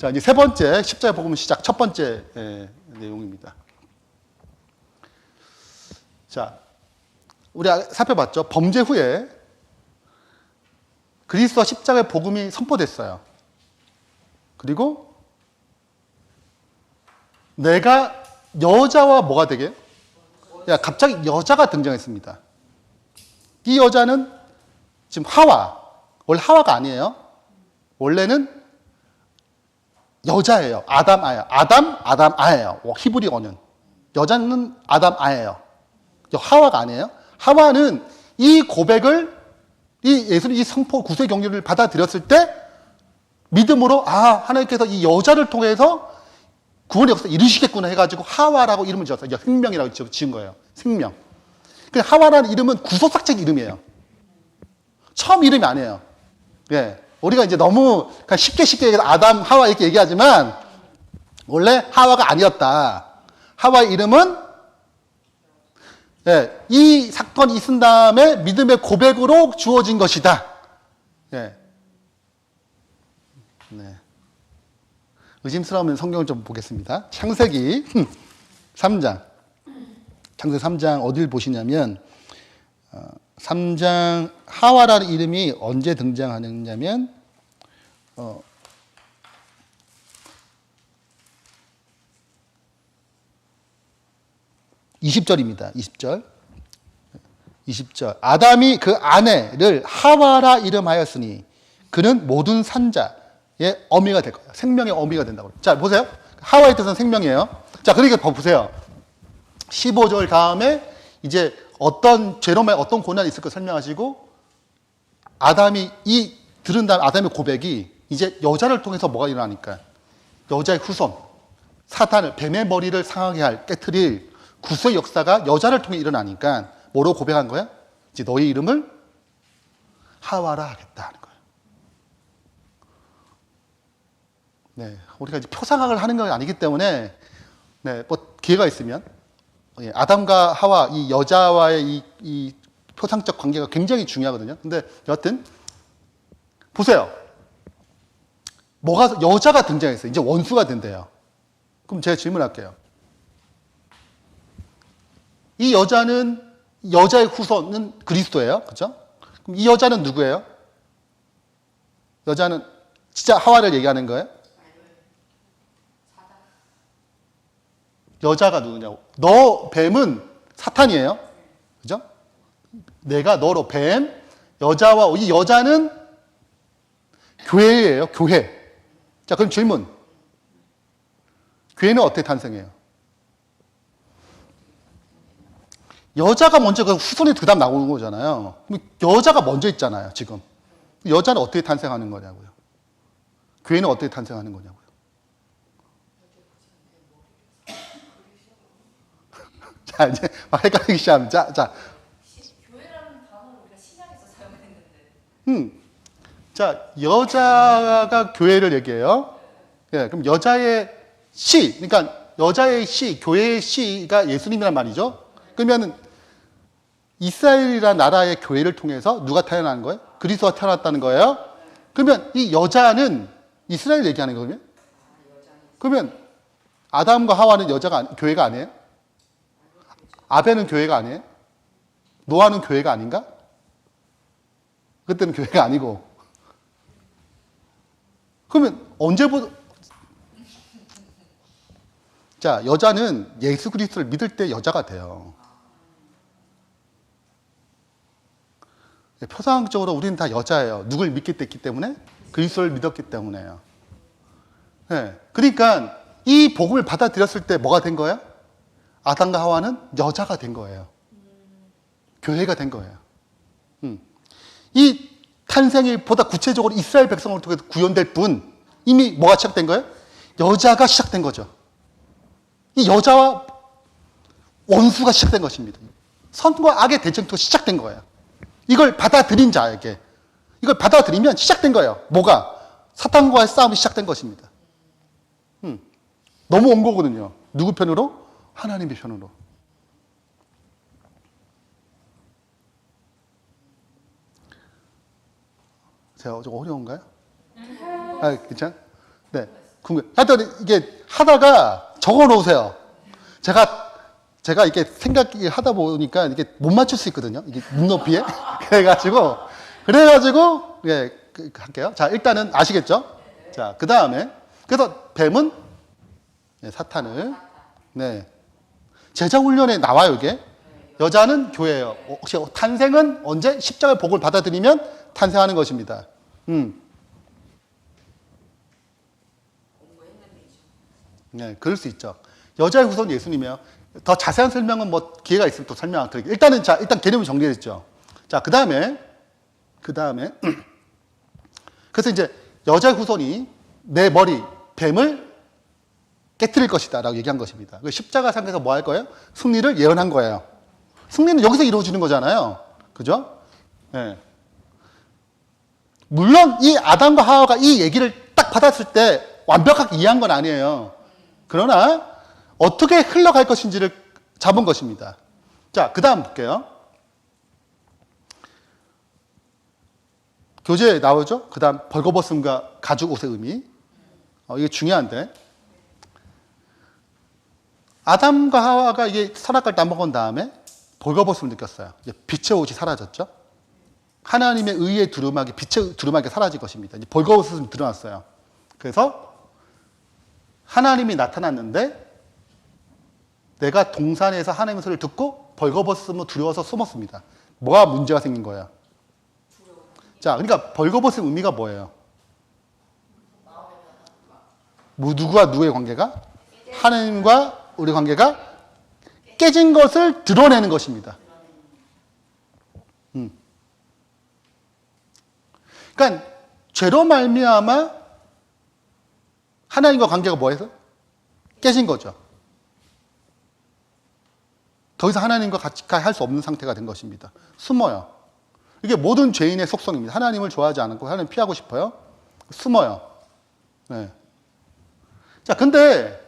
자, 이제 세 번째 십자가 복음 시작 첫 번째 내용입니다. 자, 우리 살펴봤죠. 범죄 후에 그리스도와 십자가의 복음이 선포됐어요. 그리고 내가 여자와 뭐가 되게? 갑자기 여자가 등장했습니다. 이 여자는 지금 하와, 원래 하와가 아니에요. 원래는 여자예요. 아담아예요. 아담아예요. 히브리어는. 여자는 아담아예요. 하와가 아니에요. 하와는 이 고백을, 예수님 이 성포 구세 경륜을 받아들였을 때 믿음으로 하나님께서 이 여자를 통해서 구원의 역사 이루시겠구나 해가지고 하와라고 이름을 지었어요. 생명이라고 지은 거예요. 생명. 하와라는 이름은 구속삭제 이름이에요. 처음 이름이 아니에요. 예. 우리가 이제 너무 쉽게 아담, 하와 이렇게 얘기하지만 원래 하와가 아니었다. 하와의 이름은 이 사건이 있은 다음에 믿음의 고백으로 주어진 것이다. 예. 네. 의심스러우면 성경을 좀 보겠습니다. 창세기 3장. 창세기 3장 어딜 보시냐면 3장 하와라는 이름이 언제 등장하느냐면 20절입니다. 20절. 아담이 그 아내를 하와라 이름하였으니 그는 모든 산자의 어미가 될 거예요. 생명의 어미가 된다고. 자, 보세요. 하와의 뜻은 생명이에요. 자, 그러니까 보세요. 15절 다음에 이제 어떤 죄로만 어떤 고난이 있을 거 설명하시고 아담이 들은 다음 아담의 고백이 이제 여자를 통해서 뭐가 일어나니까 여자의 후손, 사탄을 뱀의 머리를 상하게 할 깨트릴 구수의 역사가 여자를 통해 일어나니까 뭐로 고백한 거야? 이제 너의 이름을 하와라 하겠다 하는 거예요. 네, 우리가 이제 표상학을 하는 건 아니기 때문에 네, 뭐 기회가 있으면 아담과 하와 이 여자와의 이 표상적 관계가 굉장히 중요하거든요. 근데 여하튼 보세요. 여자가 등장했어요. 이제 원수가 된대요. 그럼 제가 질문할게요. 이 여자의 후손은 그리스도예요. 그렇죠? 그럼 이 여자는 누구예요? 여자는 진짜 하와를 얘기하는 거예요? 여자가 누구냐고. 너 뱀은 사탄이에요. 그죠? 내가 너로 뱀, 여자와 이 여자는 교회예요. 교회. 자, 그럼 질문. 교회는 어떻게 탄생해요? 여자가 먼저 그 후손이 그 다음 나오는 거잖아요. 그럼 여자가 먼저 있잖아요, 지금. 여자는 어떻게 탄생하는 거냐고요. 교회는 어떻게 탄생하는 거냐고요. 자, 이제 막 헷갈리기 시작합니다. 자. 교회라는 단어를 우리가 신약에서 사용했는데. 자, 여자가 교회를 얘기해요. 예, 그럼 여자의 씨, 그러니까 여자의 씨, 교회의 씨가 예수님이란 말이죠. 그러면 이스라엘이라는 나라의 교회를 통해서 누가 태어나는 거예요? 그리스도가 태어났다는 거예요. 그러면 이 여자는 이스라엘 얘기하는 거거든요. 그러면 아담과 하와는 교회가 아니에요? 아벨은 교회가 아니에요? 노아는 교회가 아닌가? 그때는 교회가 아니고. 그러면 언제부터? 자, 여자는 예수 그리스도를 믿을 때 여자가 돼요. 표상적으로 우리는 다 여자예요. 누굴 믿기 때문에? 그리스도를 믿었기 때문에요. 네. 그러니까 이 복음을 받아들였을 때 뭐가 된 거예요? 아담과 하와는 여자가 된 거예요. 교회가 된 거예요. 이 탄생이 보다 구체적으로 이스라엘 백성을 통해 구현될 뿐 이미 뭐가 시작된 거예요? 여자가 시작된 거죠. 이 여자와 원수가 시작된 것입니다. 선과 악의 대전투가 시작된 거예요. 이걸 받아들인 자에게 이걸 받아들이면 시작된 거예요. 뭐가? 사탄과의 싸움이 시작된 것입니다. 너무 온 거거든요. 누구 편으로? 하나님의 편으로. 제가 좀 어려운가요? 괜찮아? 네. 하여튼 이게 하다가 적어 놓으세요. 제가 이렇게 생각을 하다 보니까 이게 못 맞출 수 있거든요. 이게 눈높이에. 그래가지고, 예, 할게요. 자, 일단은 아시겠죠? 자, 그 다음에, 그래서 뱀은, 네, 사탄을, 네. 제자훈련에 나와요, 이게. 여자는 교회예요. 혹시 탄생은 언제? 십자가의 복을 받아들이면 탄생하는 것입니다. 네, 그럴 수 있죠. 여자의 후손 예수님이에요. 더 자세한 설명은 뭐 기회가 있으면 또 설명드릴게요. 일단은 자, 일단 개념이 정리됐죠. 자, 그 다음에 그래서 이제 여자의 후손이 내 머리 뱀을 깨뜨릴 것이다라고 얘기한 것입니다. 십자가상에서 뭐 할 거예요? 승리를 예언한 거예요. 승리는 여기서 이루어지는 거잖아요. 그죠? 네. 물론 이 아담과 하와가 이 얘기를 딱 받았을 때 완벽하게 이해한 건 아니에요. 그러나 어떻게 흘러갈 것인지를 잡은 것입니다. 자, 그 다음 볼게요. 교재에 나오죠? 그 다음 벌거벗음과 가죽 옷의 의미. 이게 중요한데. 아담과 하와가 이게 선악과를 따먹은 다음에 벌거벗음을 느꼈어요. 이제 빛의 옷이 사라졌죠? 하나님의 의의 두루마기, 빛의 두루마기가 사라질 것입니다. 이제 벌거벗음이 드러났어요. 그래서 하나님이 나타났는데 내가 동산에서 하나님의 소리를 듣고 벌거벗음을 두려워서 숨었습니다. 뭐가 문제가 생긴 거예요? 자, 그러니까 벌거벗음 의미가 뭐예요? 누구와 누구의 관계가? 하나님과 우리 관계가 깨진 것을 드러내는 것입니다. 그러니까 죄로 말미암아 하나님과 관계가 뭐해서? 깨진 거죠. 더 이상 하나님과 같이 할 수 없는 상태가 된 것입니다. 숨어요. 이게 모든 죄인의 속성입니다. 하나님을 좋아하지 않고 하나님 피하고 싶어요. 숨어요. 네. 자, 근데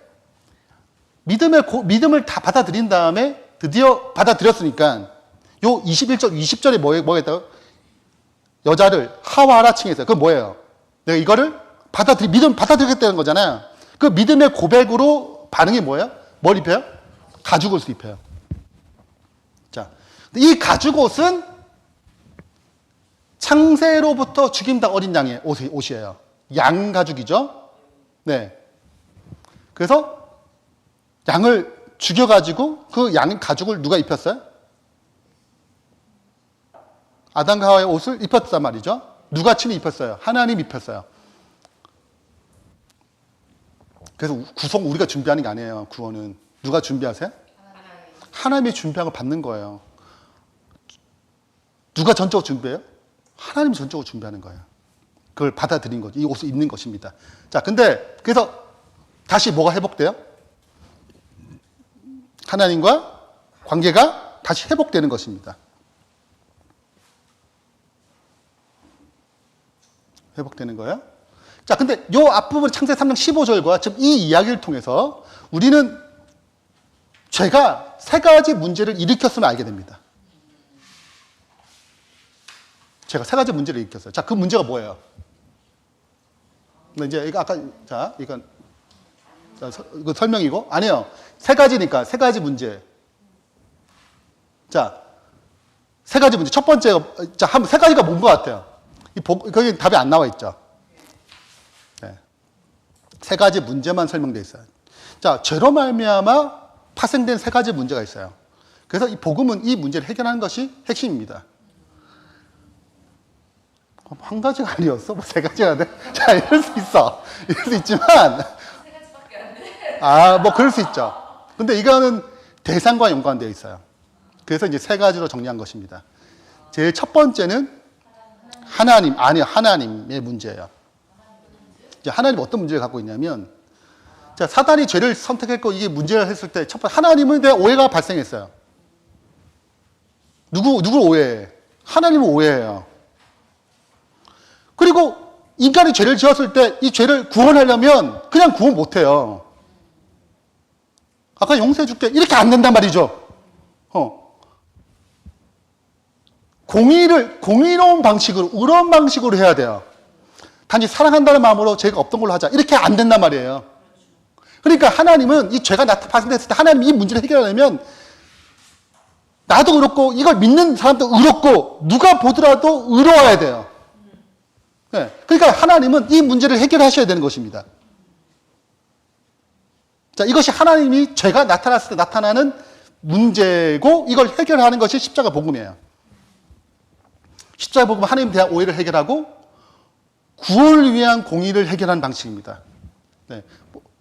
믿음을 다 받아들인 다음에 드디어 받아들였으니까 요 21절, 20절에 뭐가 있다고? 여자를 하와라 칭했어요. 그건 뭐예요? 내가 이거를 믿음 받아들였다는 거잖아요. 그 믿음의 고백으로 반응이 뭐예요? 뭘 입혀요? 가죽옷을 입혀요. 자, 이 가죽옷은 창세로부터 죽임당 어린 양의 옷이에요. 양 가죽이죠? 네. 그래서 양을 죽여가지고 그 양 가죽을 누가 입혔어요? 아담과 하와의 옷을 입혔단 말이죠. 누가 친히 입혔어요? 하나님 입혔어요. 그래서 구성 우리가 준비하는 게 아니에요. 구원은. 누가 준비하세요? 하나님이 준비한 걸 받는 거예요. 누가 전적으로 준비해요? 하나님이 전적으로 준비하는 거예요. 그걸 받아들인 거죠. 이 옷을 입는 것입니다. 자, 근데 그래서 다시 뭐가 회복돼요? 하나님과 관계가 다시 회복되는 것입니다. 회복되는 거예요. 자, 근데 요 앞부분 창세 3장 15절과 지금 이 이야기를 통해서 우리는 죄가 세 가지 문제를 일으켰음을 알게 됩니다. 제가 세 가지 문제를 일으켰어요. 자, 그 문제가 뭐예요? 이제 이거 아까 이건 이거 설명이고 아니에요. 세 가지니까 세 가지 문제. 자, 세 가지 문제. 첫 번째가 세 가지가 뭔 것 같아요? 거기 답이 안 나와 있죠. 네. 세 가지 문제만 설명되어 있어요. 자, 죄로 말미암아 파생된 세 가지 문제가 있어요. 그래서 이 복음은 이 문제를 해결하는 것이 핵심입니다. 한 가지가 아니었어? 뭐 세 가지가 돼? 자, 이럴 수 있어. 이럴 수 있지만, 뭐 그럴 수 있죠. 근데 이거는 대상과 연관되어 있어요. 그래서 이제 세 가지로 정리한 것입니다. 제일 첫 번째는 하나님의 문제예요. 이제 하나님 어떤 문제를 갖고 있냐면, 자, 사단이 죄를 선택했고 이게 문제를 했을 때 첫 번째, 하나님은 대한 오해가 발생했어요. 누굴 오해해? 하나님을 오해해요. 그리고 인간이 죄를 지었을 때 이 죄를 구원하려면 그냥 구원 못해요. 아까 용서해 줄게. 이렇게 안 된단 말이죠. 공의로운 방식으로, 의로운 방식으로 해야 돼요. 단지 사랑한다는 마음으로 죄가 없던 걸로 하자. 이렇게 안 된단 말이에요. 그러니까 하나님은 이 죄가 발생됐을 때 하나님이 이 문제를 해결하려면 나도 의롭고 이걸 믿는 사람도 의롭고 누가 보더라도 의로워야 돼요. 네. 그러니까 하나님은 이 문제를 해결하셔야 되는 것입니다. 자, 이것이 하나님이 죄가 나타났을 때 나타나는 문제고 이걸 해결하는 것이 십자가 복음이에요. 십자가 복음은 하나님에 대한 오해를 해결하고 구원을 위한 공의를 해결하는 방식입니다. 네.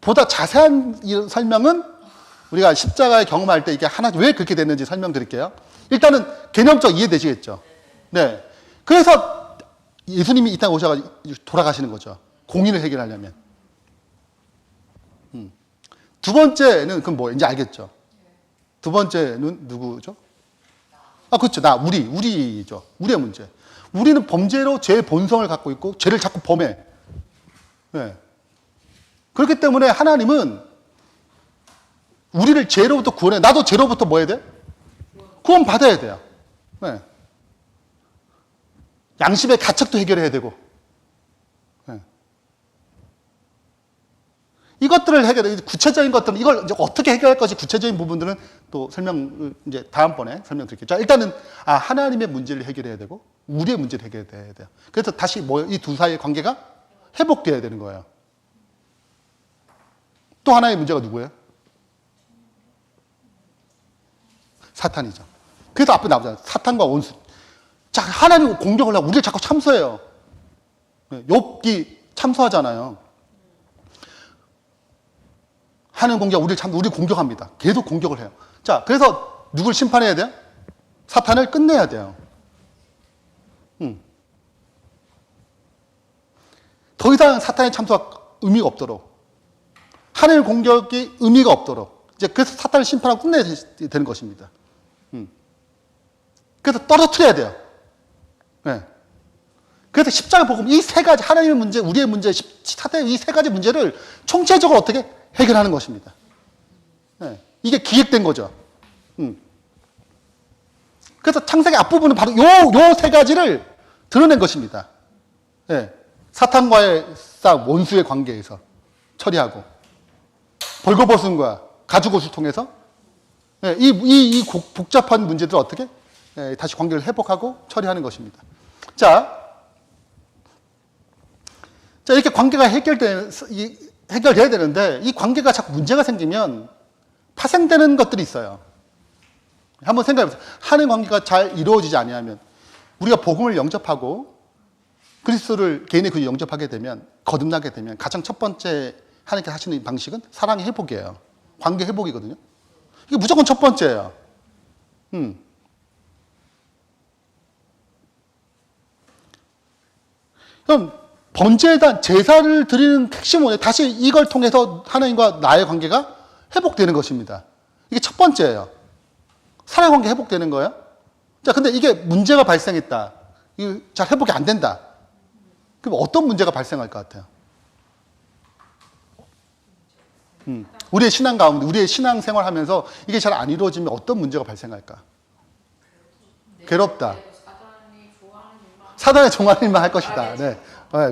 보다 자세한 설명은 우리가 십자가의 경험할 때 이게 하나 왜 그렇게 됐는지 설명드릴게요. 일단은 개념적 이해되시겠죠? 네. 그래서 예수님이 이 땅에 오셔가지고 돌아가시는 거죠. 공의를 해결하려면. 두 번째는 그럼 뭐 이제 알겠죠? 두 번째는 누구죠? 아, 그렇죠. 우리죠. 우리의 문제. 우리는 범죄로 죄의 본성을 갖고 있고 죄를 자꾸 범해. 네. 그렇기 때문에 하나님은 우리를 죄로부터 구원해. 나도 죄로부터 뭐 해야 돼? 구원 받아야 돼요. 네. 양심의 가책도 해결해야 되고. 네. 이것들을 해결해. 구체적인 것들은 이걸 이제 어떻게 해결할 것이 구체적인 부분들은 또 설명 이제 다음번에 설명드릴게요. 자, 일단은 하나님의 문제를 해결해야 되고 우리의 문제를 해결해야 돼요. 그래서 다시 이 두 사이의 관계가 회복돼야 되는 거예요. 또 하나의 문제가 누구예요? 사탄이죠. 그래서 앞에 나오잖아요. 사탄과 원수. 자, 하나님 공격을 하고 우리를 자꾸 참소해요. 욥기 참소하잖아요. 하나님 공격, 우리 공격합니다. 계속 공격을 해요. 자, 그래서 누굴 심판해야 돼요? 사탄을 끝내야 돼요. 더 이상 사탄의 참소가 의미가 없도록. 하나님 공격이 의미가 없도록. 이제 그래서 사탄을 심판하고 끝내야 되는 것입니다. 그래서 떨어뜨려야 돼요. 네. 그래서 십자가 복음 이 세 가지 하나님의 문제, 우리의 문제, 사탄의 이 세 가지 문제를 총체적으로 어떻게 해결하는 것입니다. 네. 이게 기획된 거죠. 그래서 창세기 앞부분은 바로 요 세 가지를 드러낸 것입니다. 네. 사탄과의 싸움, 원수의 관계에서 처리하고 벌거벗음과 가죽옷을 통해서 네. 이 복잡한 문제들을 어떻게 다시 관계를 회복하고 처리하는 것입니다. 자, 이렇게 관계가 해결돼야 되는데 이 관계가 자꾸 문제가 생기면 파생되는 것들이 있어요. 한번 생각해보세요. 하나님 관계가 잘 이루어지지 아니하면 우리가 복음을 영접하고 그리스도를 개인의 그 영접하게 되면 거듭나게 되면 가장 첫 번째 하나님께 하시는 방식은 사랑의 회복이에요. 관계 회복이거든요. 이게 무조건 첫 번째예요. 그럼 번제에 대한 제사를 드리는 핵심은 뭐예요? 다시 이걸 통해서 하나님과 나의 관계가 회복되는 것입니다. 이게 첫 번째예요. 사랑 관계 회복되는 거예요. 자, 근데 이게 문제가 발생했다. 이게 잘 회복이 안 된다. 그럼 어떤 문제가 발생할 것 같아요? 우리의 신앙 가운데, 우리의 신앙 생활하면서 이게 잘 안 이루어지면 어떤 문제가 발생할까? 괴롭다. 사단의 종하는 일만 할 것이다. 네,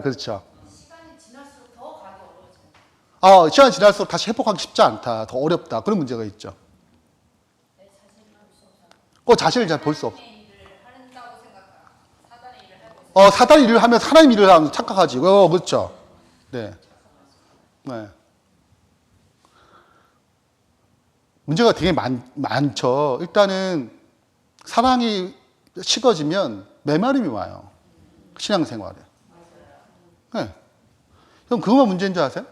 그렇죠. 시간이 지날수록 더 가기 어려워져요. 시간이 지날수록 다시 회복하기 쉽지 않다. 더 어렵다. 그런 문제가 있죠. 내 자신을 볼 수 없어요. 그 자신을 잘 볼 수 없어. 일을 한다고 생각하고 사단의 일을 하고 있어요. 사단 일을 하면 하나님 일을 하면 착각하지. 그렇죠. 네. 네. 문제가 되게 많죠. 일단은 사랑이 식어지면 메마름이 와요. 신앙생활에. 네. 그럼 그거만 문제인 줄 아세요?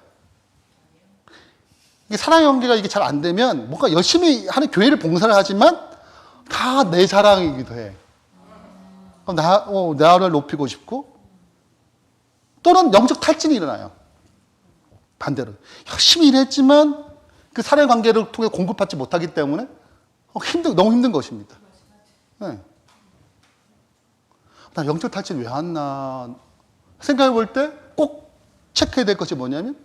이게 사랑의 관계가 이게 잘 안 되면 뭔가 열심히 하는 교회를 봉사를 하지만 다 내 자랑이기도 해. 그럼 나를 높이고 싶고 또는 영적 탈진이 일어나요. 반대로. 열심히 일했지만 그 사랑의 관계를 통해 공급받지 못하기 때문에 너무 힘든 것입니다. 네. 나 영적 탈진 왜 안 나? 생각해 볼 때 꼭 체크해야 될 것이 뭐냐면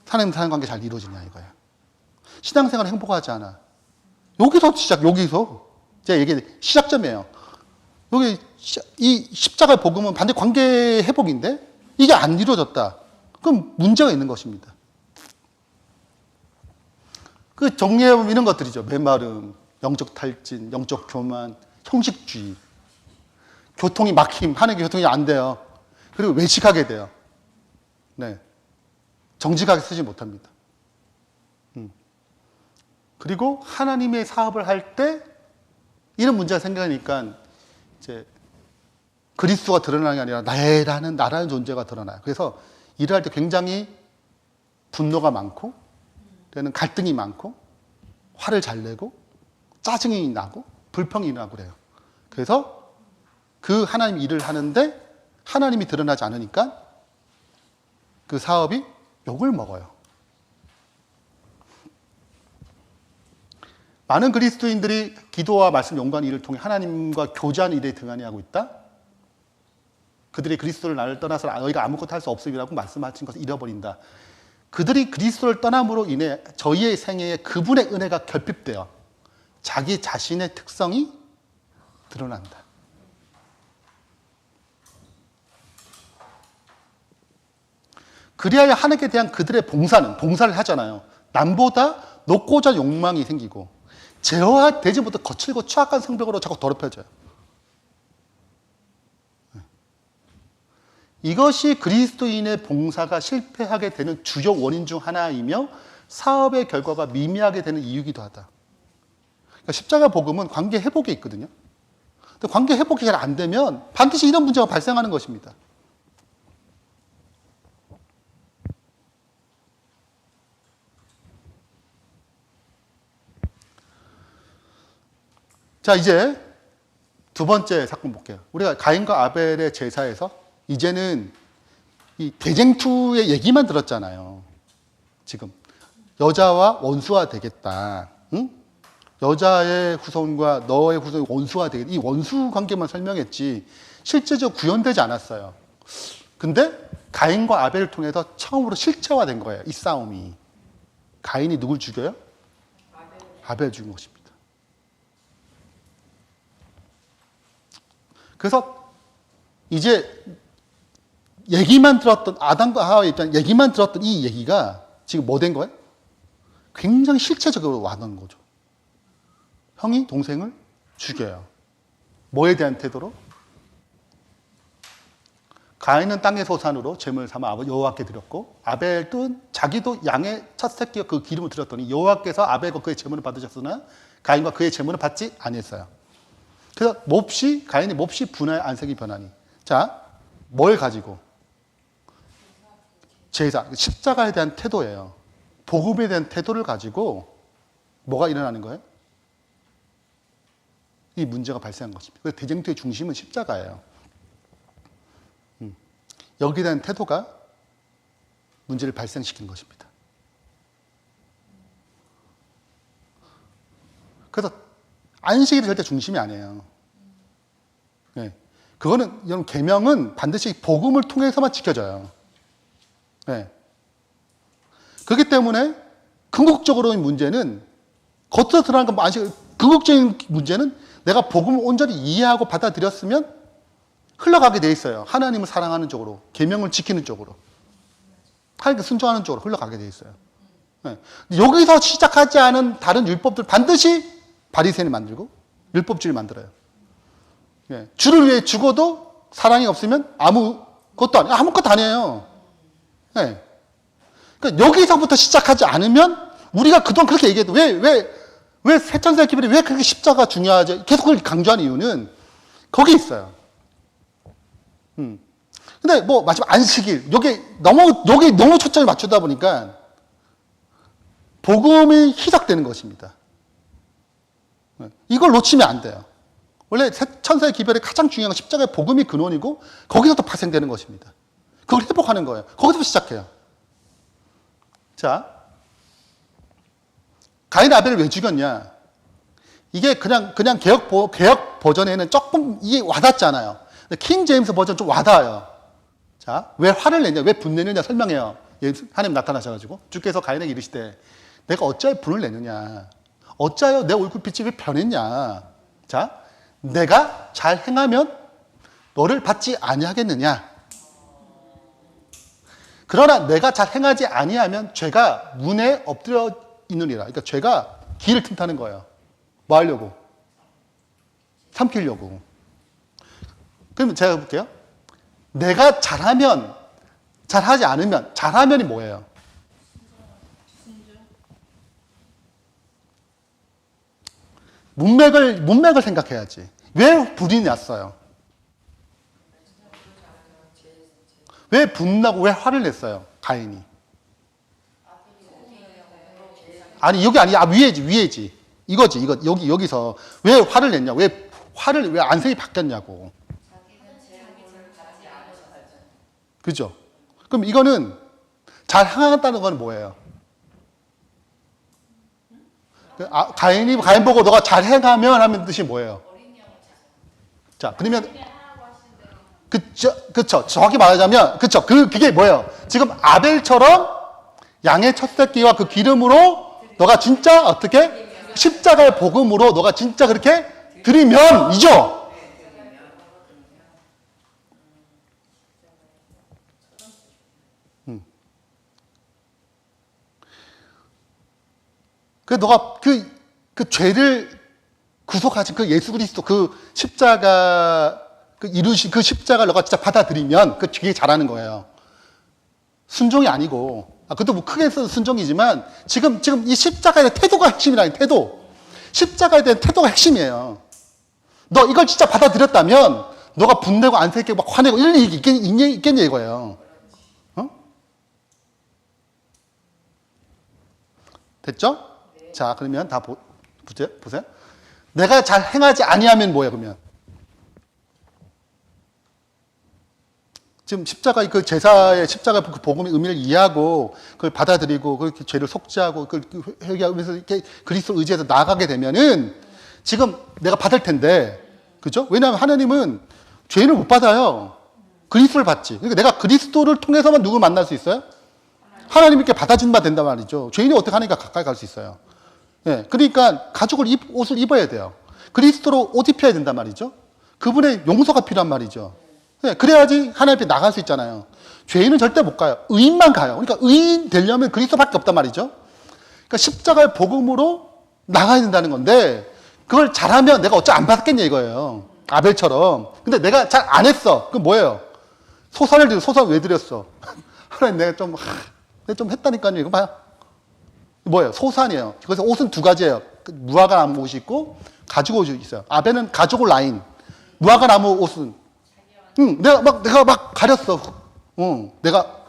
하나님 사랑 관계 잘 이루어지냐 이거야. 신앙생활 행복하지 않아. 여기서 제가 얘기해 시작점이에요. 여기 이 십자가의 복음은 반대 관계 회복인데 이게 안 이루어졌다. 그럼 문제가 있는 것입니다. 그 정리해보면 이런 것들이죠. 메마름, 영적 탈진, 영적 교만, 형식주의. 교통이 막힘, 하는 게 교통이 안 돼요. 그리고 외식하게 돼요. 네. 정직하게 쓰지 못합니다. 그리고 하나님의 사업을 할 때 이런 문제가 생기니까 이제 그리스도가 드러나는 게 아니라 나라는 존재가 드러나요. 그래서 일을 할 때 굉장히 분노가 많고, 때는 갈등이 많고, 화를 잘 내고, 짜증이 나고, 불평이 나고 그래요. 그래서 그 하나님 일을 하는데 하나님이 드러나지 않으니까 그 사업이 욕을 먹어요. 많은 그리스도인들이 기도와 말씀 연구하는 일을 통해 하나님과 교제하는 일에 등한히 하고 있다. 그들이 그리스도를 나를 떠나서 너희가 아무것도 할 수 없음이라고 말씀하신 것을 잃어버린다. 그들이 그리스도를 떠남으로 인해 저희의 생애에 그분의 은혜가 결핍되어 자기 자신의 특성이 드러난다. 그리하여 하나님께 대한 그들의 봉사를 하잖아요. 남보다 높고자 욕망이 생기고 제어되지 못해 거칠고 추악한 성벽으로 자꾸 더럽혀져요. 이것이 그리스도인의 봉사가 실패하게 되는 주요 원인 중 하나이며 사업의 결과가 미미하게 되는 이유이기도 하다. 그러니까 십자가 복음은 관계 회복에 있거든요. 근데 관계 회복이 잘 안 되면 반드시 이런 문제가 발생하는 것입니다. 자, 이제 두 번째 사건 볼게요. 우리가 가인과 아벨의 제사에서 이제는 이 대쟁투의 얘기만 들었잖아요. 지금 여자와 원수가 되겠다. 응? 여자의 후손과 너의 후손이 원수가 되겠다. 이 원수 관계만 설명했지 실제적으로 구현되지 않았어요. 근데 가인과 아벨을 통해서 처음으로 실체화된 거예요. 이 싸움이. 가인이 누굴 죽여요? 아벨을 죽인 것입니다. 그래서 이제 얘기만 들었던 아담과 하와의 입장 얘기만 들었던 이 얘기가 지금 뭐 된 거예요? 굉장히 실체적으로 와닿는 거죠. 형이 동생을 죽여요. 뭐에 대한 태도로? 가인은 땅의 소산으로 제물 삼아 여호와께 드렸고 아벨도 자기도 양의 첫 새끼와 그 기름을 드렸더니 여호와께서 아벨과 그의 제물을 받으셨으나 가인과 그의 제물을 받지 아니했어요. 그래서 가인이 몹시 분하여 안색이 변하니. 자, 뭘 가지고? 제사, 십자가에 대한 태도예요. 복음에 대한 태도를 가지고 뭐가 일어나는 거예요? 이 문제가 발생한 것입니다. 그래서 대쟁투의 중심은 십자가예요. 여기에 대한 태도가 문제를 발생시킨 것입니다. 그래서 안식일이 절대 중심이 아니에요. 네. 그거는, 이런 계명은 반드시 복음을 통해서만 지켜져요. 네. 그렇기 때문에 궁극적으로의 문제는 겉으로 드러나는 건 안식, 궁극적인 문제는 내가 복음을 온전히 이해하고 받아들였으면 흘러가게 돼 있어요. 하나님을 사랑하는 쪽으로, 계명을 지키는 쪽으로, 하나님께 순종하는 쪽으로 흘러가게 돼 있어요. 네. 여기서 시작하지 않은 다른 율법들 반드시 바리새인을 만들고 율법주의를 만들어요. 예. 주를 위해 죽어도 사랑이 없으면 아무것도 아니에요. 예. 그러니까 여기서부터 시작하지 않으면 우리가 그동안 그렇게 얘기해도 왜 새천사의 기별이 왜 그렇게 십자가 중요하죠? 계속 그걸 강조하는 이유는 거기 있어요. 근데 마지막 안식일 여기 너무 초점을 맞추다 보니까 복음이 희석되는 것입니다. 이걸 놓치면 안 돼요. 원래 천사의 기별의 가장 중요한 건 십자가의 복음이 근원이고 거기서부터 파생되는 것입니다. 그걸 회복하는 거예요. 거기서부터 시작해요. 자, 가인 아벨을 왜 죽였냐? 이게 그냥 개혁 버전에는 조금 이게 와닿잖아요. 근데 킹 제임스 버전 좀 와닿아요. 자, 왜 화를 내냐? 왜 분내느냐? 설명해요. 하나님 나타나셔가지고 주께서 가인에게 이르시되 내가 어찌하여 분을 내느냐? 어찌하여 내 얼굴빛이 왜 변했냐? 자, 내가 잘 행하면 너를 받지 아니하겠느냐. 그러나 내가 잘 행하지 아니하면 죄가 문에 엎드려 있느니라. 그러니까 죄가 길을 튼다는 거예요. 뭐 하려고? 삼키려고. 그러면 제가 볼게요. 내가 잘하면, 잘하지 않으면, 잘하면이 뭐예요? 문맥을 생각해야지. 왜 불이 났어요? 왜 분나고 왜 화를 냈어요? 가인이. 아니, 여기 아니, 위에지. 이거지. 여기서 왜 화를 냈냐? 왜 안색이 바뀌었냐고. 그죠? 그럼 이거는 잘 행하겠다는 건 뭐예요? 가인 보고 너가 잘 행하면 하면 뜻이 뭐예요? 자, 그러면 그쵸. 정확히 말하자면, 그쵸. 그게 뭐예요? 지금 아벨처럼 양의 첫 새끼와 그 기름으로 너가 진짜 어떻게? 십자가의 복음으로 너가 진짜 그렇게 드리면이죠. 그 너가 그 죄를 구속하신 그 예수 그리스도 그 십자가 이루신 그 십자가를 너가 진짜 받아들이면 그 되게 잘하는 거예요. 순종이 아니고, 그것도 뭐 크게 써서 순종이지만 지금 이 십자가의 태도가 핵심이라는 태도. 십자가에 대한 태도가 핵심이에요. 너 이걸 진짜 받아들였다면 너가 분내고 안색하고 막 화내고 이런 일이 있겠냐 이거예요. 어? 됐죠? 자, 그러면 다 보세요. 내가 잘 행하지 아니하면 뭐예요, 그러면? 지금 십자가 그 제사의 십자가 그 복음의 의미를 이해하고 그걸 받아들이고 그렇게 죄를 속죄하고 그걸 회개하면서 이렇게 그리스도를 의지해서 나아가게 되면은 지금 내가 받을 텐데, 그죠? 왜냐하면 하나님은 죄인을 못 받아요. 그리스도를 받지. 그러니까 내가 그리스도를 통해서만 누굴 만날 수 있어요? 하나님께 받아준 바 된단 말이죠. 죄인이 어떻게 하니까 가까이 갈 수 있어요. 예, 그러니까 옷을 입어야 돼요. 그리스도로 옷 입혀야 된단 말이죠. 그분의 용서가 필요한 말이죠. 네, 그래야지 하나님 앞에 나갈 수 있잖아요. 죄인은 절대 못 가요. 의인만 가요. 그러니까 의인 되려면 그리스도밖에 없단 말이죠. 그러니까 십자가의 복음으로 나가야 된다는 건데 그걸 잘하면 내가 어찌 안 받았겠냐 이거예요. 아벨처럼. 근데 내가 잘 안 했어. 그럼 뭐예요? 소산을 왜 드렸어? 하나님 내가 좀 했다니까요. 이거 봐요. 뭐예요? 소산이에요. 그래서 옷은 두 가지예요. 무화과 나무 옷이 있고 가죽 옷이 있어요. 아벨은 가죽 라인. 무화과 나무 옷은 내가 막 가렸어. 내가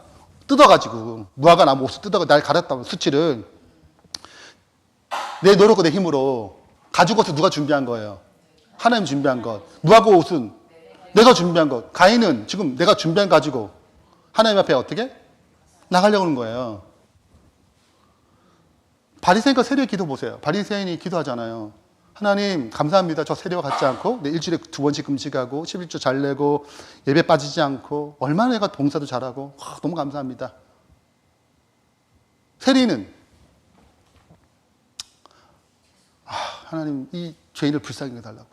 뜯어가지고 무화과 나무 옷을 뜯어가 날 가렸다고 수치를 내 노력과 내 힘으로 가죽 옷을 누가 준비한 거예요? 하나님 준비한 것. 무화과 옷은 내가 준비한 것. 가인은 지금 내가 준비한 가지고 하나님 앞에 어떻게 나가려고 하는 거예요. 바리새인과 세리의 기도 보세요. 바리새인이 기도하잖아요. 하나님 감사합니다. 저 세리와 같지 않고 내 일주일에 2번씩 금식하고 11조 잘 내고 예배 빠지지 않고 얼마나 내가 봉사도 잘하고 너무 감사합니다. 세리는 하나님 이 죄인을 불쌍히 해달라고.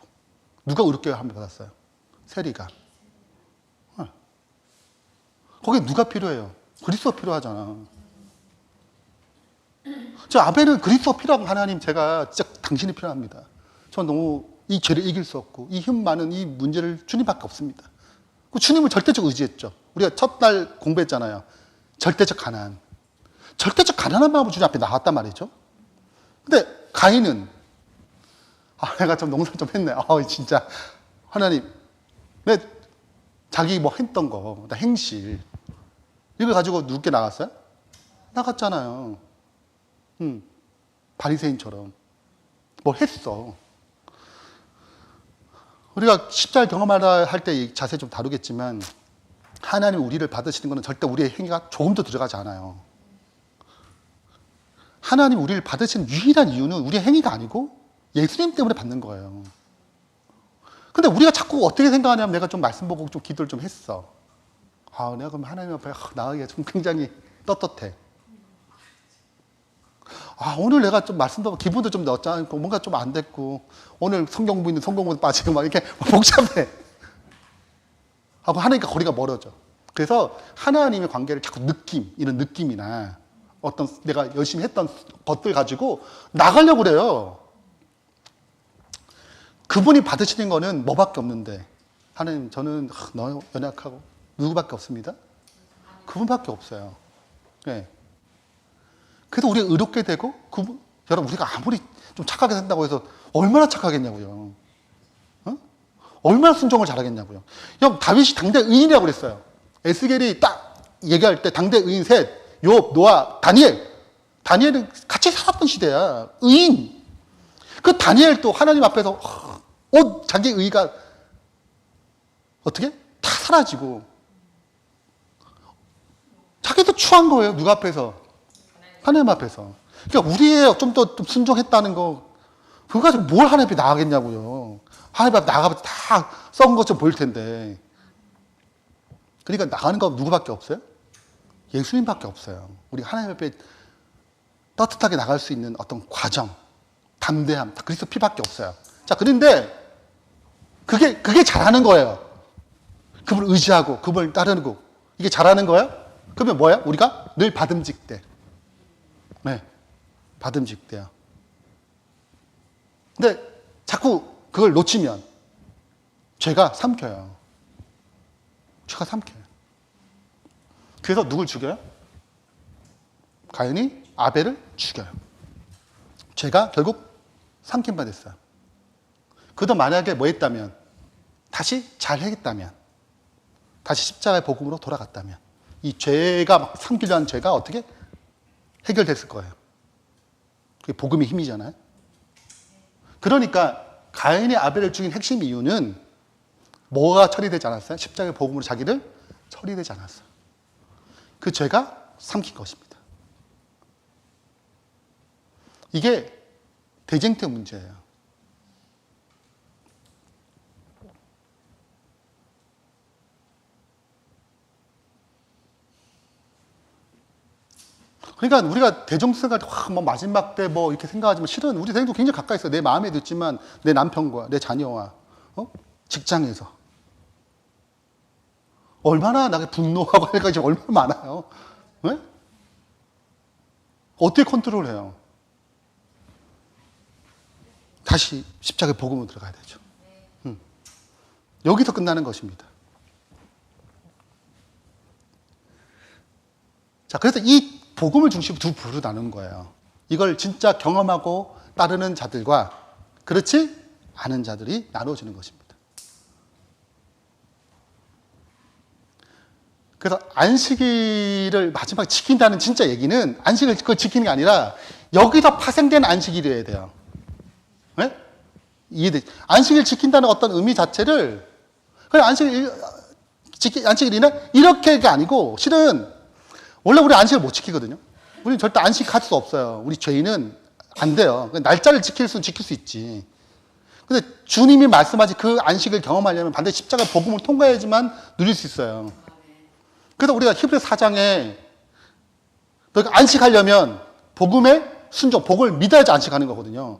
누가 의롭게 함을 받았어요? 세리가. 거기에 누가 필요해요? 그리스도가 필요하잖아. 저 아벨은 그리스도가 필요한 하나님 제가 진짜 당신이 필요합니다. 전 너무 이 죄를 이길 수 없고 이 힘 많은 이 문제를 주님밖에 없습니다. 그 주님을 절대적 의지했죠. 우리가 첫날 공부했잖아요. 절대적 가난. 절대적 가난한 마음으로 주님 앞에 나왔단 말이죠. 근데 가인은 내가 좀 농사 좀 했네. 진짜 하나님 내 자기 뭐 했던 거, 나 행실 이걸 가지고 누구께 나갔어요? 나갔잖아요. 바리새인처럼 뭘 했어. 우리가 십자가 경험하다 할 때 이 자세 좀 다루겠지만 하나님이 우리를 받으시는 것은 절대 우리의 행위가 조금도 들어가지 않아요. 하나님 우리를 받으시는 유일한 이유는 우리의 행위가 아니고 예수님 때문에 받는 거예요. 근데 우리가 자꾸 어떻게 생각하냐면 내가 좀 말씀 보고 좀 기도를 좀 했어. 내가 그럼 하나님 앞에 나가기가 좀 굉장히 떳떳해. 오늘 내가 좀 말씀도 기분도 좀 넣지 않고 뭔가 좀 안 됐고 오늘 성경 공부 있는 성경 공부 빠지고 막 이렇게 복잡해. 하고 하나님과 거리가 멀어져. 그래서 하나님의 관계를 자꾸 이런 느낌이나 어떤 내가 열심히 했던 것들 가지고 나가려고 그래요. 그분이 받으시는 거는 뭐밖에 없는데, 하나님, 저는 너무 연약하고 누구밖에 없습니다. 그분밖에 없어요. 네. 그래서 우리가 의롭게 되고, 여러분, 우리가 아무리 좀 착하게 산다고 해서 얼마나 착하겠냐고요. 어? 얼마나 순종을 잘하겠냐고요. 형, 다윗이 당대 의인이라고 그랬어요. 에스겔이 딱 얘기할 때 당대 의인 셋, 욥, 노아, 다니엘. 다니엘은 같이 살았던 시대야. 의인. 그 다니엘도 하나님 앞에서 자기 의의가 어떻게? 다 사라지고. 자기도 추한 거예요. 누가 앞에서? 하나님 앞에서. 그러니까 우리의 좀 더 순종했다는 거, 그거 가지고 뭘 하나님 앞에 나가겠냐고요. 하나님 앞에 나가면 다 썩은 것처럼 보일 텐데. 그러니까 나가는 건 누구밖에 없어요? 예수님밖에 없어요. 우리 하나님 앞에 떳떳하게 나갈 수 있는 어떤 과정, 담대함, 다 그리스도 피밖에 없어요. 자, 그런데 그게 잘하는 거예요. 그분을 의지하고 그분을 따르고 이게 잘하는 거예요? 그러면 뭐예요? 우리가 늘 받음직대. 네, 받음직대요. 근데 자꾸 그걸 놓치면 죄가 삼켜요. 죄가 삼켜요. 그래서 누굴 죽여요? 가인이 아벨을 죽여요. 죄가 결국 삼킨 바 됐어요. 그도 만약에 뭐 했다면, 다시 잘 해겠다면, 다시 십자가의 복음으로 돌아갔다면, 이 죄가 막 삼키려 하는 죄가 어떻게 해결됐을 거예요. 그게 복음의 힘이잖아요. 그러니까 가인이 아벨을 죽인 핵심 이유는 뭐가 처리되지 않았어요? 십자가의 복음으로 자기를 처리되지 않았어요. 그 죄가 삼킨 것입니다. 이게 대쟁투의 문제예요. 그러니까 우리가 대종수가 뭐 마지막 때 뭐 이렇게 생각하지만 실은 우리 대종도 굉장히 가까이 있어요. 내 마음에 듣지만 내 남편과 내 자녀와 직장에서 얼마나 나게 분노하고 할 것이 얼마나 많아요. 네? 어떻게 컨트롤해요? 다시 십자가의 복음으로 들어가야 되죠. 여기서 끝나는 것입니다. 자, 그래서 이 복음을 중심으로 두 부류로 나눈 거예요. 이걸 진짜 경험하고 따르는 자들과 그렇지 않은 자들이 나눠지는 것입니다. 그래서 안식일을 마지막에 지킨다는 진짜 얘기는 안식을 그걸 지키는 게 아니라 여기서 파생된 안식일이어야 돼요. 네? 이해되죠? 안식일 지킨다는 어떤 의미 자체를 그냥 안식일이네? 이렇게가 아니고 실은 원래 우리 안식을 못 지키거든요. 우리는 절대 안식할 수 없어요. 우리 죄인은 안 돼요. 날짜를 지킬 수 있지. 근데 주님이 말씀하신 그 안식을 경험하려면 반드시 십자가 복음을 통과해야지만 누릴 수 있어요. 그래서 우리가 히브리 4장에 너희가 안식하려면 복음의 순종, 복을 믿어야지 안식하는 거거든요.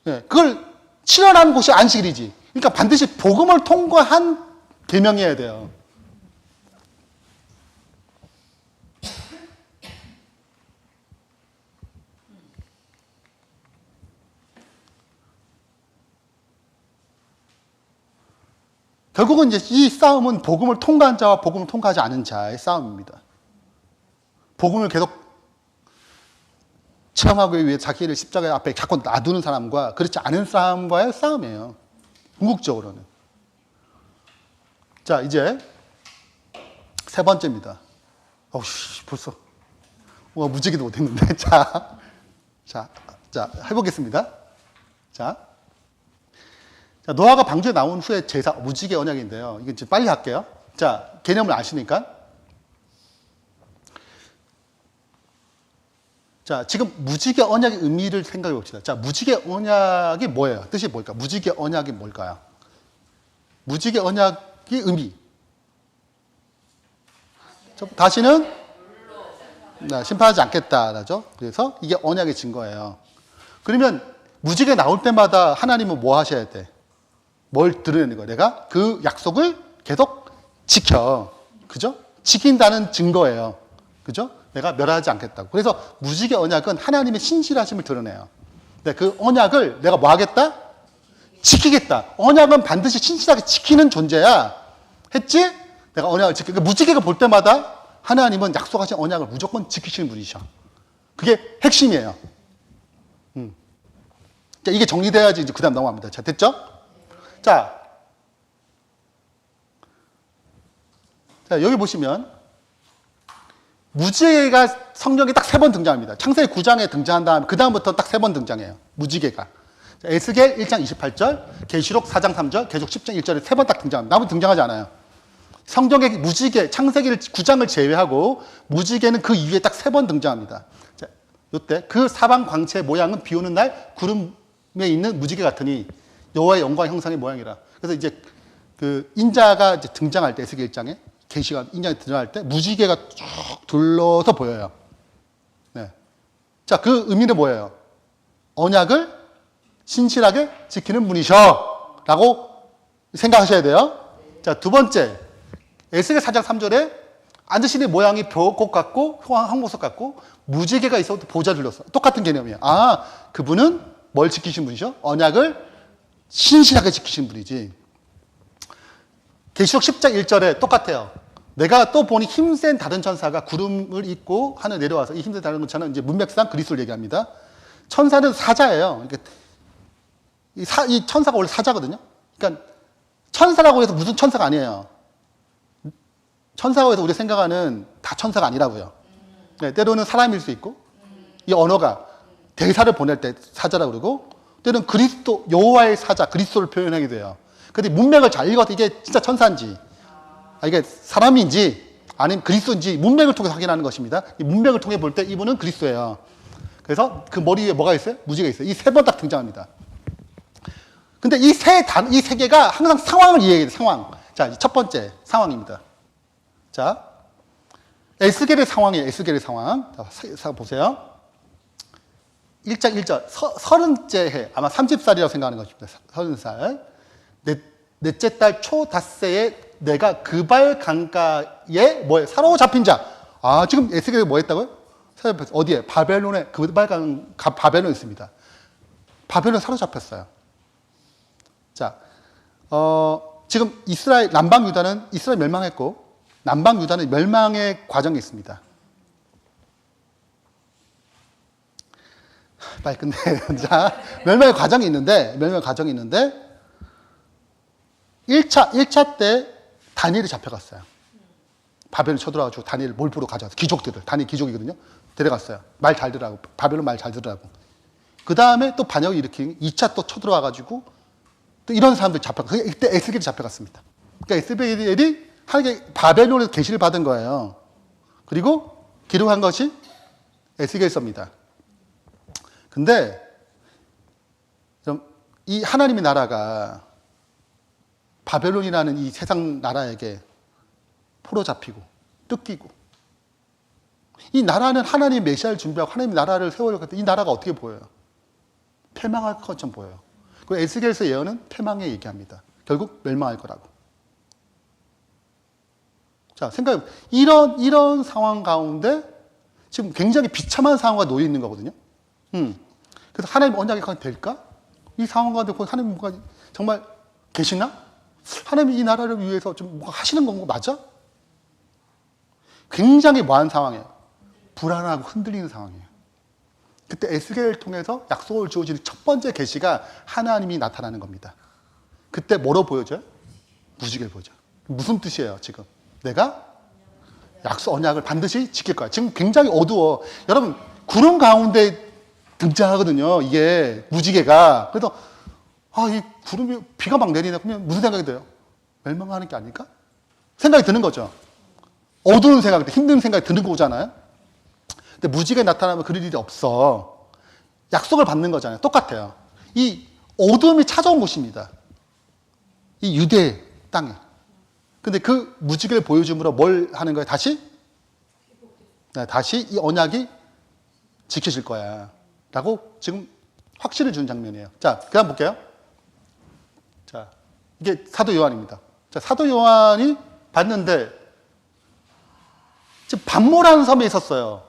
네, 그걸 실현하는 곳이 안식일이지. 그러니까 반드시 복음을 통과한 계명이어야 돼요. 결국은 이제 이 싸움은 복음을 통과한 자와 복음을 통과하지 않은 자의 싸움입니다. 복음을 계속 체험하기 위해 자기를 십자가 앞에 자꾸 놔두는 사람과 그렇지 않은 사람과의 싸움이에요. 궁극적으로는. 자, 이제 세 번째입니다. 벌써 무지개도 못했는데. 자, 해보겠습니다. 자, 노아가 방주에 나온 후에 제사, 무지개 언약인데요. 이거 이제 빨리 할게요. 자, 개념을 아시니까. 자, 지금 무지개 언약의 의미를 생각해 봅시다. 자, 무지개 언약이 뭐예요? 뜻이 뭘까? 무지개 언약이 뭘까요? 무지개 언약의 의미. 다시는 심판하지 않겠다라죠. 그래서 이게 언약의 증거예요. 그러면 무지개 나올 때마다 하나님은 뭐 하셔야 돼? 뭘 드러내는 거야? 내가 그 약속을 계속 지켜. 그죠? 지킨다는 증거예요. 그죠? 내가 멸하지 않겠다고. 그래서 무지개 언약은 하나님의 신실하심을 드러내요. 그 언약을 내가 뭐 하겠다? 지키겠다. 언약은 반드시 신실하게 지키는 존재야. 했지? 내가 언약을 지키고. 그러니까 무지개가 볼 때마다 하나님은 약속하신 언약을 무조건 지키시는 분이셔. 그게 핵심이에요. 자, 이게 정리돼야지 이제 그 다음 넘어갑니다. 자, 됐죠? 자, 여기 보시면 무지개가 성경에 딱 3번 등장합니다. 창세기 9장에 등장한 다음 그 다음부터 딱 3번 등장해요. 무지개가. 자, 에스겔 1장 28절, 계시록 4장 3절, 계시록 10장 1절에 3번 딱 등장합니다. 나머지 등장하지 않아요. 성경에 무지개, 창세기 9장을 제외하고 무지개는 그 이후에 딱 3번 등장합니다. 자, 요때 그 사방 광채의 모양은 비 오는 날 구름에 있는 무지개 같으니 여호와의 영광 형상의 모양이라. 그래서 이제 그 인자가 이제 등장할 때 에스겔 1장에 계시가 인자가 등장할 때 무지개가 쭉 둘러서 보여요. 네. 자, 그 의미는 뭐예요? 언약을 신실하게 지키는 분이셔 라고 생각하셔야 돼요. 자, 두 번째, 에스겔 4장 3절에 앉으시는 모양이 벽곡 같고 황보석 같고 무지개가 있어도 보좌 둘렀어. 똑같은 개념이에요. 아, 그분은 뭘 지키신 분이죠? 언약을 신실하게 지키신 분이지. 계시록 10장 1절에 똑같아요. 내가 또 보니 힘센 다른 천사가 구름을 입고 하늘 내려와서 이 힘센 다른 천사는 이제 문맥상 그리스도를 얘기합니다. 천사는 사자예요. 그러니까 이 천사가 원래 사자거든요. 그러니까 천사라고 해서 무슨 천사가 아니에요. 천사라고 해서 우리가 생각하는 다 천사가 아니라고요. 네, 때로는 사람일 수 있고 이 언어가 대사를 보낼 때 사자라고 그러고 때로는 그리스도, 여호와의 사자, 그리스도를 표현하게 돼요. 근데 문맥을 잘 읽어서 이게 진짜 천사인지 이게 사람인지 아니면 그리스도인지 문맥을 통해서 확인하는 것입니다. 이 문맥을 통해 볼 때 이분은 그리스도예요. 그래서 그 머리 위에 뭐가 있어요? 무지개가 있어요. 이 3번 딱 등장합니다. 근데 이 세 개가 항상 상황을 이해해야 돼요. 상황. 자, 첫 번째 상황입니다. 자, 에스겔의 상황이에요. 에스겔의 상황. 자, 보세요. 1장 1절. 30째 해. 아마 30살이라고 생각하는 것입니다. 30살. 넷째 달 초닷새에 내가 그발 강가에 사로잡힌 자. 아, 지금 에스겔이 뭐 했다고요? 어디에? 바벨론에, 그발 바벨론에 있습니다. 바벨론 사로잡혔어요. 자, 지금 이스라엘, 남방 유다는 이스라엘 멸망했고, 남방 유다는 멸망의 과정에 있습니다. 빨리 끝내. 자, 멸망의 과정이 있는데, 1차 때 다니엘이 잡혀갔어요. 바벨론 쳐들어가지고 다니엘 몰프로 가져왔어요. 귀족들을. 다니엘 귀족이거든요. 데려갔어요. 말 잘 들으라고. 바벨론 말 잘 들으라고. 그 다음에 또 반역을 일으킨 2차 또 쳐들어와가지고 또 이런 사람들이 잡혀갔어요. 이때 에스겔이 잡혀갔습니다. 그러니까 에스겔이 하나님께 바벨론에서 계시를 받은 거예요. 그리고 기록한 것이 에스겔서입니다. 근데 이 하나님의 나라가 바벨론이라는 이 세상 나라에게 포로 잡히고 뜯기고 이 나라는 하나님 메시아를 준비하고 하나님 나라를 세우려고 했는데 이 나라가 어떻게 보여요? 패망할 것처럼 보여요. 그 에스겔서 예언은 패망에 얘기합니다. 결국 멸망할 거라고. 자, 생각해 이런 상황 가운데 지금 굉장히 비참한 상황과 놓여 있는 거거든요. 그래서 하나님 언약이 과연 될까? 이 상황 가운데 하나님 뭔가 정말 계시나? 하나님이 이 나라를 위해서 좀 뭔가 하시는 건 맞아? 굉장히 뭐한 상황이에요. 불안하고 흔들리는 상황이에요. 그때 에스겔을 통해서 약속을 주어지는 첫 번째 계시가 하나님이 나타나는 겁니다. 그때 뭐로 보여줘요? 무지개를 보여줘요. 무슨 뜻이에요, 지금? 내가 약속 언약을 반드시 지킬 거야. 지금 굉장히 어두워. 여러분, 구름 가운데 등장하거든요. 이게 무지개가. 그래서 이 구름이 비가 막 내리네. 그러면 무슨 생각이 들어요? 멸망하는 게 아닐까? 생각이 드는 거죠. 어두운 생각, 힘든 생각이 드는 거잖아요. 근데 무지개 나타나면 그럴 일이 없어. 약속을 받는 거잖아요. 똑같아요. 이 어둠이 찾아온 곳입니다. 이 유대 땅에. 근데 그 무지개를 보여줌으로 뭘 하는 거예요? 다시? 네, 다시 이 언약이 지켜질 거야. 라고 지금 확신을 주는 장면이에요. 자, 그 다음 볼게요. 자, 이게 사도 요한입니다. 자, 자, 사도 요한이 봤는데 지금 반모라는 섬에 있었어요.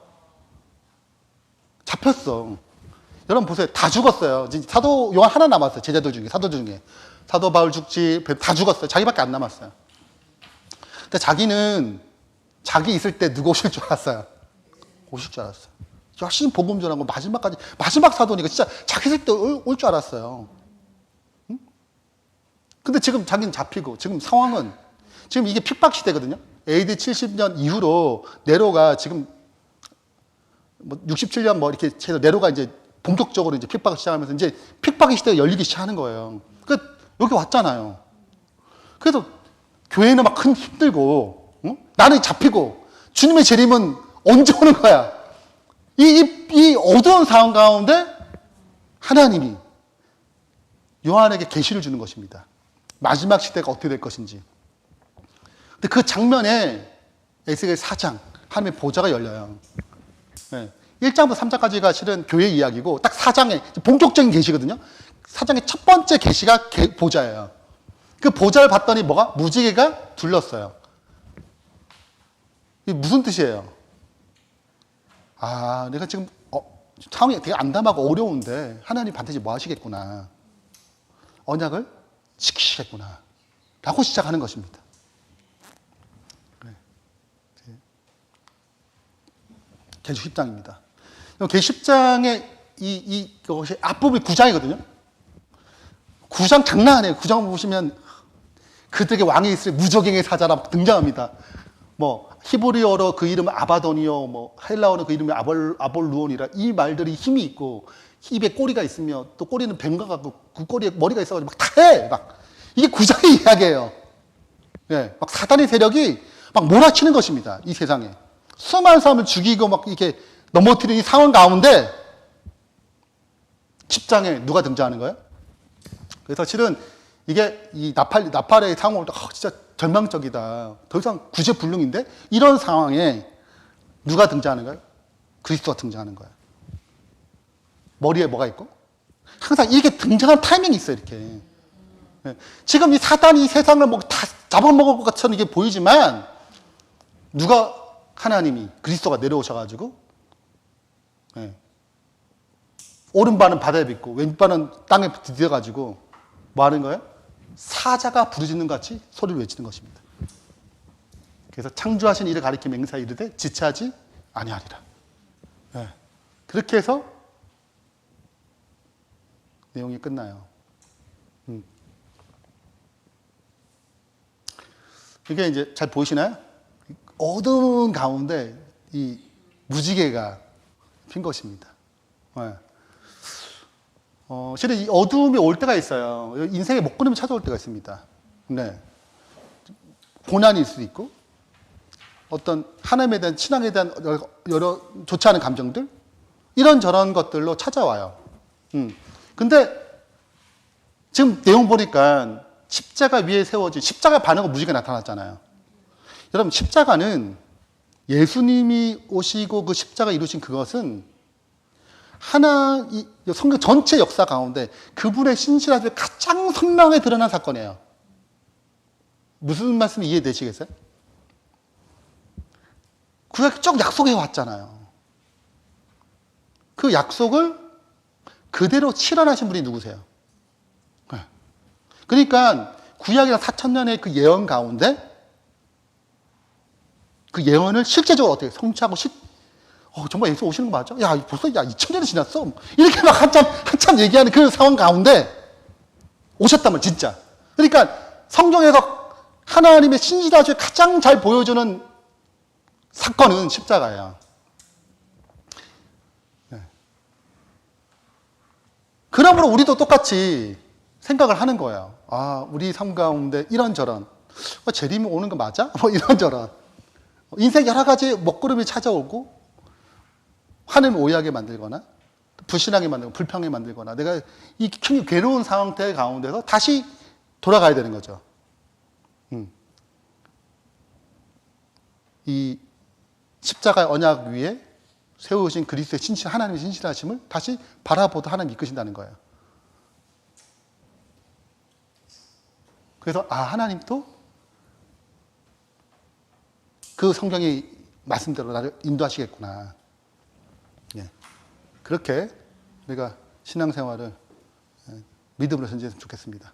잡혔어. 여러분 보세요. 다 죽었어요. 이제 사도 요한 하나 남았어요. 제자들 중에, 사도 중에. 사도 바울 죽지, 다 죽었어요. 자기밖에 안 남았어요. 근데 자기는 자기 있을 때 누가 오실 줄 알았어요. 오실 줄 알았어요. 열심히 복음 전하고 마지막까지, 마지막 사도니까 진짜 자기 있을 때 올 줄 알았어요. 응? 근데 지금 자기는 잡히고, 지금 상황은, 지금 이게 핍박 시대거든요. AD 70년 이후로 네로가 지금 뭐 67년 뭐 이렇게 해서 네로가 이제 본격적으로 이제 핍박을 시작하면서 이제 핍박의 시대가 열리기 시작하는 거예요. 그러니까 여기 왔잖아요. 그래서 교회는 막 힘들고, 응? 나는 잡히고, 주님의 재림은 언제 오는 거야? 이 어두운 상황 가운데 하나님이 요한에게 계시를 주는 것입니다. 마지막 시대가 어떻게 될 것인지. 근데 그 장면에 에스겔 4장, 하나님의 보좌가 열려요. 네. 1장부터 3장까지가 실은 교회 이야기고, 딱 4장에 본격적인 계시거든요. 4장의 첫 번째 계시가 보좌예요. 그 보좌를 봤더니 뭐가? 무지개가 둘렀어요. 이게 무슨 뜻이에요? 아, 내가 지금 상황이 되게 암담하고 어려운데 하나님 반드시 뭐 하시겠구나. 언약을 지키시겠구나. 라고 시작하는 것입니다. 계시 10장입니다. 계시 10장의 이것이 앞부분이 9장이거든요. 9장 장난 아니에요. 9장 보시면 그들에게 왕이 있을 무적행의 사자라 등장합니다. 뭐 히브리어로 그 이름은 아바돈이요, 뭐 헬라어로 그 이름이 아볼루온이라 이 말들이 힘이 있고 입에 꼬리가 있으며 또 꼬리는 뱀과 같고 그 꼬리에 머리가 있어가지고 막 다 해. 막 이게 9장의 이야기예요. 예, 막 사단의 세력이 막 몰아치는 것입니다. 이 세상에 수많은 사람을 죽이고 막 이렇게 넘어뜨리는 이 상황 가운데 10장에 누가 등장하는 거예요? 그래서 실은 이게 이 나팔의 상황을 진짜 절망적이다. 더 이상 구제불능인데 이런 상황에 누가 등장하는 거예요? 그리스도가 등장하는 거예요. 머리에 뭐가 있고? 항상 이렇게 등장하는 타이밍이 있어요. 이렇게. 지금 이 사단이 세상을 뭐 다 잡아먹을 것 같은 이게 보이지만 누가 하나님이 그리스도가 내려오셔가지고 오른발은 바다에 빗고 왼발은 땅에 디뎌가지고 뭐 하는 거예요? 사자가 부르짖는 것 같이 소리를 외치는 것입니다. 그래서 창조하신 이를 가리켜 맹사 이르되 지체하지 아니하리라. 그렇게 해서 내용이 끝나요. 이게 이제 잘 보이시나요? 어두운 가운데 이 무지개가 핀 것입니다. 실은 이 어두움이 올 때가 있어요. 인생의 먹구름이 찾아올 때가 있습니다. 네. 고난일 수도 있고, 어떤 하나님에 대한 신앙에 대한 여러 좋지 않은 감정들, 이런저런 것들로 찾아와요. 근데 지금 내용 보니까 십자가 위에 세워진 십자가 반응과 무지개가 나타났잖아요. 여러분, 십자가는 예수님이 오시고 그 십자가 이루신 그것은 이 성경 전체 역사 가운데 그분의 신실하심이 가장 선명하게 드러난 사건이에요. 무슨 말씀이 이해되시겠어요? 구약이 쭉 약속해 왔잖아요. 그 약속을 그대로 실현하신 분이 누구세요? 그러니까 구약이랑 4,000년의 그 예언 가운데 그 예언을 실제적으로 어떻게 성취하고 정말 예수 오시는 거 맞아? 야, 벌써 2000년이 지났어. 이렇게 막 한참 얘기하는 그 상황 가운데 오셨다면 진짜. 그러니까 성경에서 하나님의 신실하심을 가장 잘 보여주는 사건은 십자가예요. 그러므로 우리도 똑같이 생각을 하는 거예요. 아, 우리 삶 가운데 이런저런 재림이 오는 거 맞아? 뭐 이런저런 인생 여러 가지 먹구름이 찾아오고 하나님을 오해하게 만들거나 불신하게 만들고 불평하게 만들거나 내가 이 굉장히 괴로운 상태 가운데서 다시 돌아가야 되는 거죠. 이 십자가의 언약 위에 세우신 그리스도의 하나님의 신실하심을 다시 바라보다 하나님 이끄신다는 거예요. 그래서 하나님도 그 성경의 말씀대로 나를 인도하시겠구나. 예. 그렇게 우리가 신앙생활을 믿음으로 전진했으면 좋겠습니다.